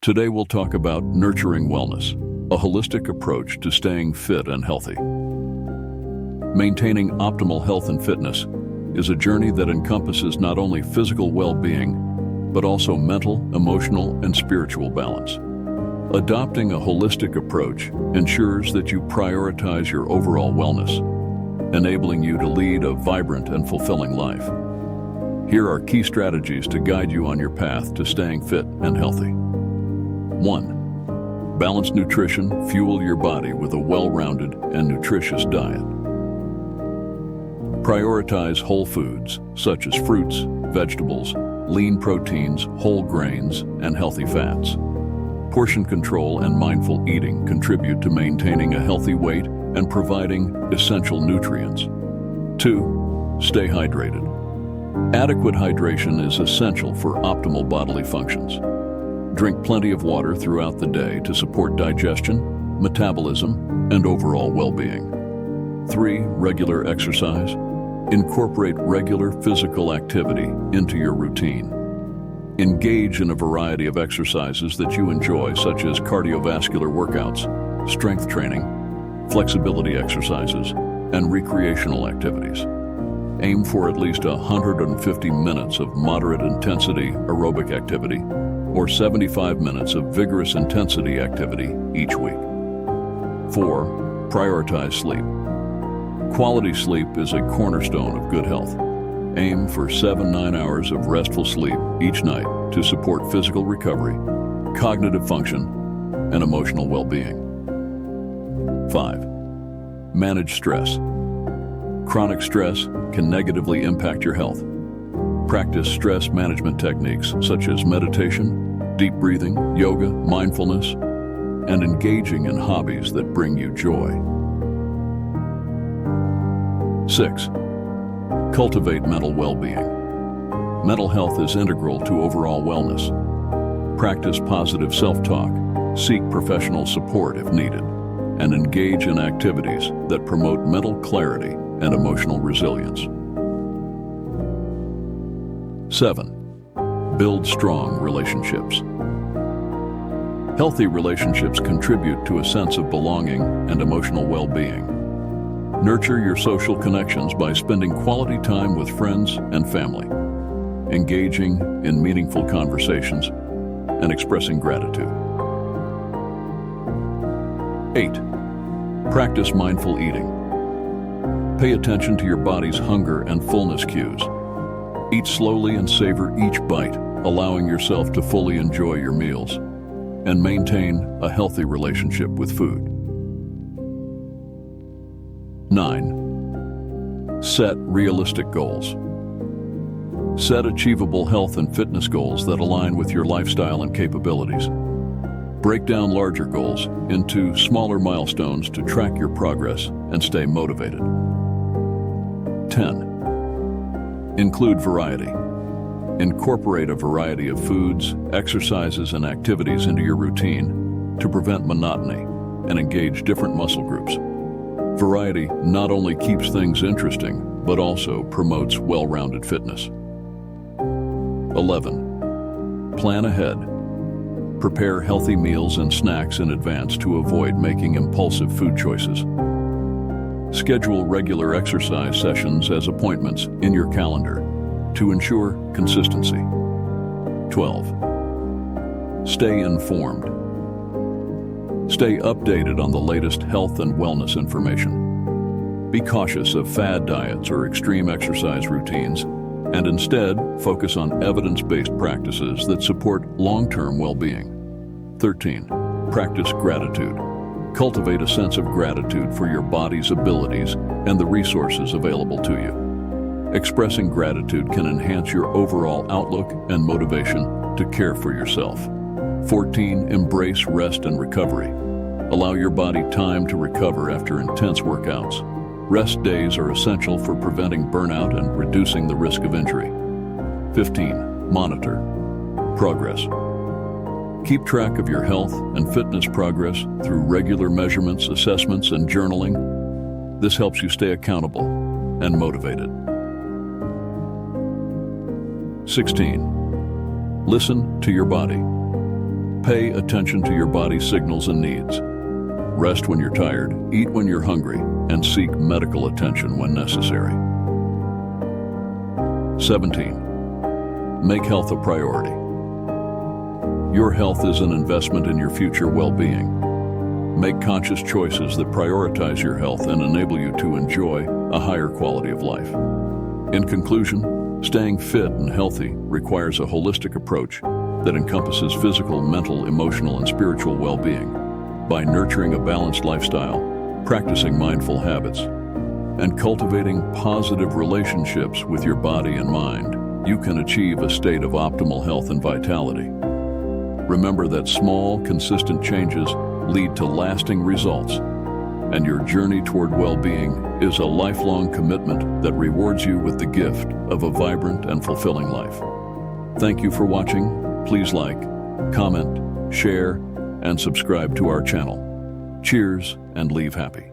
Today we'll talk about nurturing wellness, a holistic approach to staying fit and healthy. Maintaining optimal health and fitness is a journey that encompasses not only physical well-being, but also mental, emotional, and spiritual balance. Adopting a holistic approach ensures that you prioritize your overall wellness, enabling you to lead a vibrant and fulfilling life. Here are key strategies to guide you on your path to staying fit and healthy. 1. Balanced nutrition. Fuel your body with a well-rounded and nutritious diet. Prioritize whole foods, such as fruits, vegetables, lean proteins, whole grains, and healthy fats. Portion control and mindful eating contribute to maintaining a healthy weight and providing essential nutrients. 2. Stay hydrated. Adequate hydration is essential for optimal bodily functions. Drink plenty of water throughout the day to support digestion, metabolism, and overall well-being. 3. Regular exercise. Incorporate regular physical activity into your routine. Engage in a variety of exercises that you enjoy, such as cardiovascular workouts, strength training, flexibility exercises, and recreational activities. Aim for at least 150 minutes of moderate intensity aerobic activity or 75 minutes of vigorous intensity activity each week. 4. Prioritize sleep. Quality sleep is a cornerstone of good health. Aim for 7-9 hours of restful sleep each night to support physical recovery, cognitive function, and emotional well-being. 5. Manage stress. Chronic stress can negatively impact your health. Practice stress management techniques such as meditation, deep breathing, yoga, mindfulness, and engaging in hobbies that bring you joy. 6. Cultivate mental well-being. Mental health is integral to overall wellness. Practice positive self-talk, seek professional support if needed, and engage in activities that promote mental clarity and emotional resilience. 7. Build strong relationships. Healthy relationships contribute to a sense of belonging and emotional well-being. Nurture your social connections by spending quality time with friends and family, engaging in meaningful conversations, and expressing gratitude. 8. Practice mindful eating. Pay attention to your body's hunger and fullness cues. Eat slowly and savor each bite, allowing yourself to fully enjoy your meals, and maintain a healthy relationship with food. 9. Set realistic goals. Set achievable health and fitness goals that align with your lifestyle and capabilities. Break down larger goals into smaller milestones to track your progress and stay motivated. 10. Include variety. Incorporate a variety of foods, exercises, and activities into your routine to prevent monotony and engage different muscle groups. Variety not only keeps things interesting, but also promotes well-rounded fitness. 11. Plan ahead. Prepare healthy meals and snacks in advance to avoid making impulsive food choices. Schedule regular exercise sessions as appointments in your calendar to ensure consistency. 12. Stay informed. Stay updated on the latest health and wellness information. Be cautious of fad diets or extreme exercise routines, and instead focus on evidence-based practices that support long-term well-being. 13. Practice gratitude. Cultivate a sense of gratitude for your body's abilities and the resources available to you. Expressing gratitude can enhance your overall outlook and motivation to care for yourself. 14. Embrace rest and recovery. Allow your body time to recover after intense workouts. Rest days are essential for preventing burnout and reducing the risk of injury. 15. Monitor progress. Keep track of your health and fitness progress through regular measurements, assessments, and journaling. This helps you stay accountable and motivated. 16. Listen to your body. Pay attention to your body's signals and needs. Rest when you're tired, eat when you're hungry, and seek medical attention when necessary. 17. Make health a priority. Your health is an investment in your future well-being. Make conscious choices that prioritize your health and enable you to enjoy a higher quality of life. In conclusion, staying fit and healthy requires a holistic approach that encompasses physical, mental, emotional, and spiritual well-being. By nurturing a balanced lifestyle, practicing mindful habits, and cultivating positive relationships with your body and mind, you can achieve a state of optimal health and vitality. Remember that small, consistent changes lead to lasting results, and your journey toward well-being is a lifelong commitment that rewards you with the gift of a vibrant and fulfilling life. Thank you for watching. Please like, comment, share, and subscribe to our channel. Cheers and leave happy.